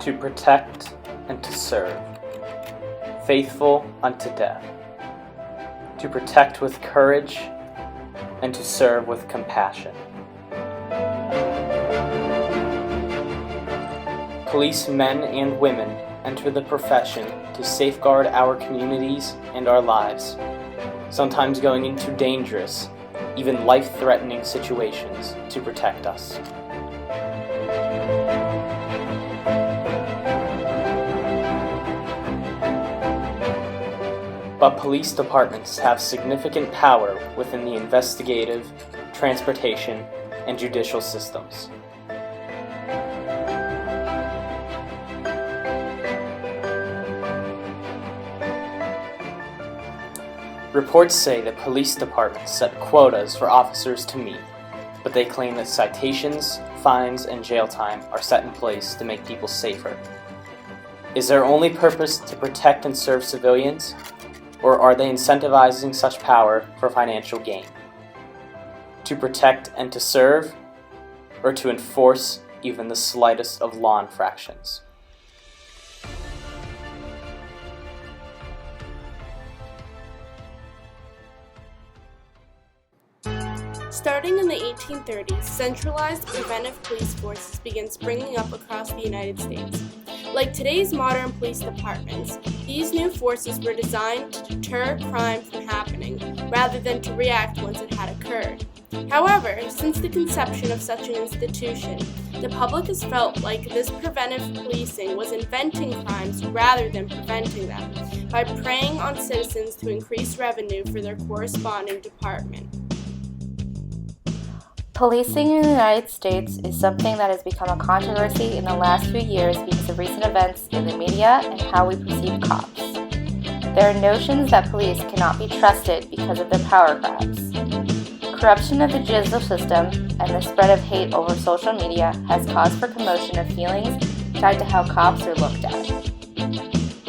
to protect and to serve, faithful unto death, to protect with courage and to serve with compassion. Policemen and women enter the profession to safeguard our communities and our lives, sometimes going into dangerous, even life-threatening situations to protect us. But police departments have significant power within the investigative, transportation, and judicial systems. Reports say that police departments set quotas for officers to meet, but they claim that citations, fines, and jail time are set in place to make people safer. Is their only purpose to protect and serve civilians, or are they incentivizing such power for financial gain? To protect and to serve, or to enforce even the slightest of law infractions? Starting in the 1830s, centralized preventive police forces began springing up across the United States. Like today's modern police departments, these new forces were designed to deter crime from happening, rather than to react once it had occurred. However, since the conception of such an institution, the public has felt like this preventive policing was inventing crimes rather than preventing them, by preying on citizens to increase revenue for their corresponding department. Policing in the United States is something that has become a controversy in the last few years because of recent events in the media and how we perceive cops. There are notions that police cannot be trusted because of their power grabs. Corruption of the judicial system and the spread of hate over social media has caused for commotion of feelings tied to how cops are looked at.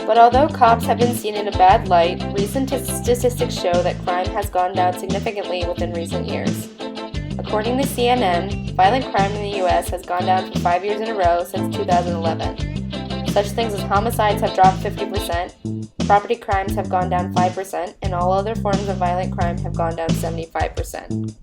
But although cops have been seen in a bad light, recent statistics show that crime has gone down significantly within recent years. According to CNN, violent crime in the U.S. has gone down for 5 years in a row since 2011. Such things as homicides have dropped 50%, property crimes have gone down 5%, and all other forms of violent crime have gone down 75%.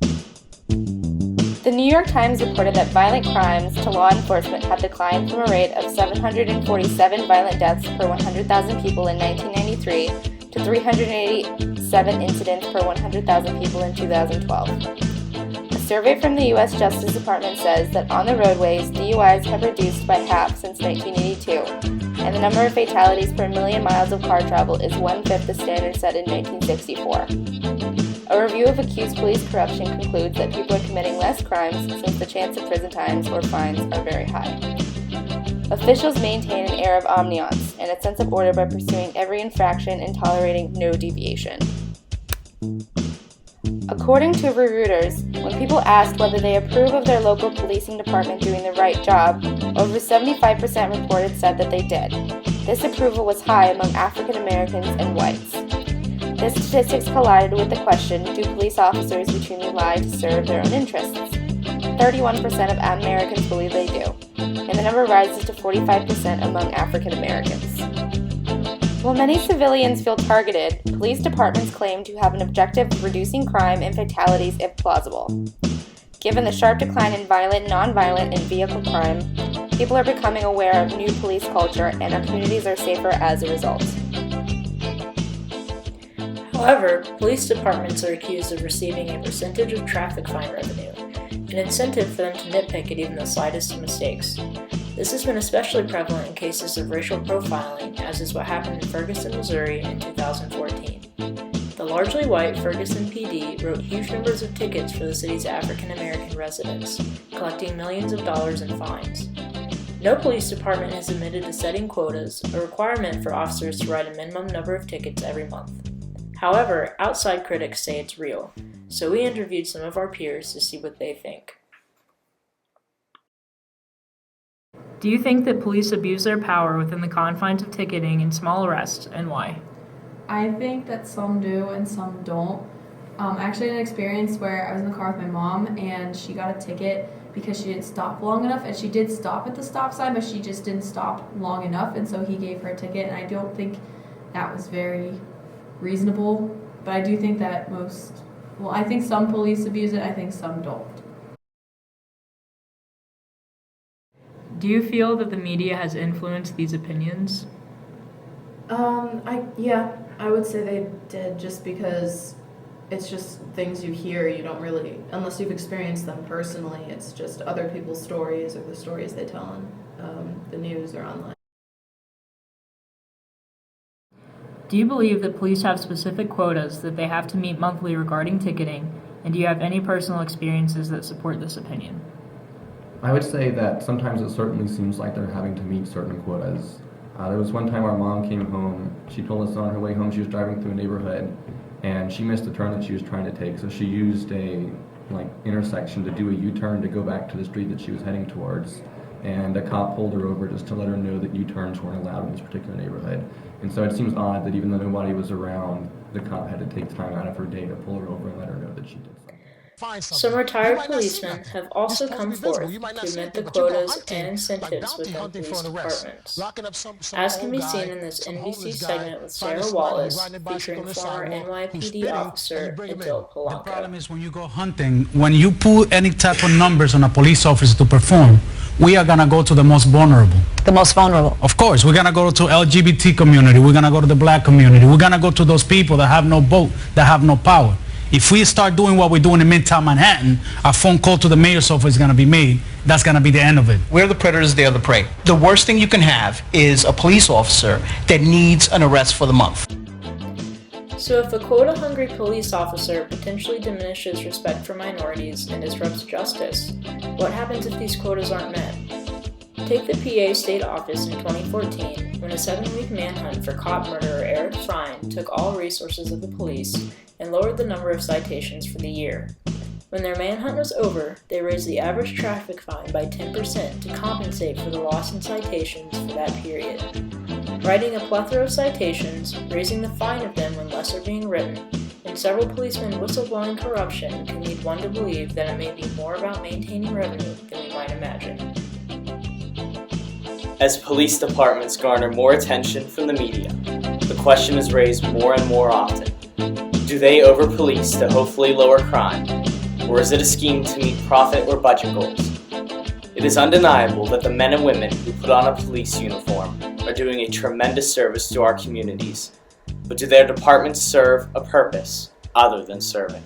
The New York Times reported that violent crimes to law enforcement have declined from a rate of 747 violent deaths per 100,000 people in 1993 to 387 incidents per 100,000 people in 2012. A survey from the U.S. Justice Department says that on the roadways, DUIs have reduced by half since 1982, and the number of fatalities per million miles of car travel is 1/5 the standard set in 1964. A review of accused police corruption concludes that people are committing less crimes since the chance of prison times or fines are very high. Officials maintain an air of omniscience and a sense of order by pursuing every infraction and tolerating no deviation. According to Reuters, when people asked whether they approve of their local policing department doing the right job, over 75% reported said that they did. This approval was high among African Americans and whites. This statistics collided with the question, do police officers routinely lie to serve their own interests? 31% of Americans believe they do, and the number rises to 45% among African Americans. While many civilians feel targeted, police departments claim to have an objective of reducing crime and fatalities if plausible. Given the sharp decline in violent, nonviolent, and vehicle crime, people are becoming aware of new police culture and our communities are safer as a result. However, police departments are accused of receiving a percentage of traffic fine revenue, an incentive for them to nitpick at even the slightest mistakes. This has been especially prevalent in cases of racial profiling, as is what happened in Ferguson, Missouri in 2014. The largely white Ferguson PD wrote huge numbers of tickets for the city's African American residents, collecting millions of dollars in fines. No police department has admitted to setting quotas, a requirement for officers to write a minimum number of tickets every month. However, outside critics say it's real, so we interviewed some of our peers to see what they think. Do you think that police abuse their power within the confines of ticketing and small arrests, and why? I think that some do and some don't. I actually had an experience where I was in the car with my mom and she got a ticket because she didn't stop long enough, and she did stop at the stop sign, but she just didn't stop long enough, and so he gave her a ticket, and I don't think that was very reasonable. But I do think that I think some police abuse it, I think some don't. Do you feel that the media has influenced these opinions? I would say they did, just because it's just things you hear. You don't really, unless you've experienced them personally, it's just other people's stories or the stories they tell on the news or online. Do you believe that police have specific quotas that they have to meet monthly regarding ticketing, and do you have any personal experiences that support this opinion? I would say that sometimes it certainly seems like they're having to meet certain quotas. There was one time our mom came home. She told us on her way home she was driving through a neighborhood and she missed the turn that she was trying to take, so she used a intersection to do a U-turn to go back to the street that she was heading towards, and a cop pulled her over just to let her know that U-turns weren't allowed in this particular neighborhood. And so it seems odd that even though nobody was around, the cop had to take time out of her day to pull her over and let her know that she did something. Some retired policemen have also come forth to admit the quotas and incentives within police departments. As can be seen in this NBC segment with Sarah Wallace, featuring former NYPD officer Adil Polanco. The problem is when you go hunting, when you put any type of numbers on a police officer to perform, we are going to go to the most vulnerable. The most vulnerable. Of course, we're going to go to LGBT community, we're going to go to the black community, we're going to go to those people that have no vote, that have no power. If we start doing what we're doing in Midtown Manhattan, a phone call to the mayor's office is going to be made. That's going to be the end of it. We're the predators, they're the prey. The worst thing you can have is a police officer that needs an arrest for the month. So if a quota-hungry police officer potentially diminishes respect for minorities and disrupts justice, what happens if these quotas aren't met? Take the PA State Office in 2014, when a 7-week manhunt for cop murderer Eric Frine took all resources of the police and lowered the number of citations for the year. When their manhunt was over, they raised the average traffic fine by 10% to compensate for the loss in citations for that period. Writing a plethora of citations, raising the fine of them when less are being written, and several policemen whistleblowing corruption can lead one to believe that it may be more about maintaining revenue than we might imagine. As police departments garner more attention from the media, the question is raised more and more often. Do they over-police to hopefully lower crime, or is it a scheme to meet profit or budget goals? It is undeniable that the men and women who put on a police uniform are doing a tremendous service to our communities, but do their departments serve a purpose other than serving?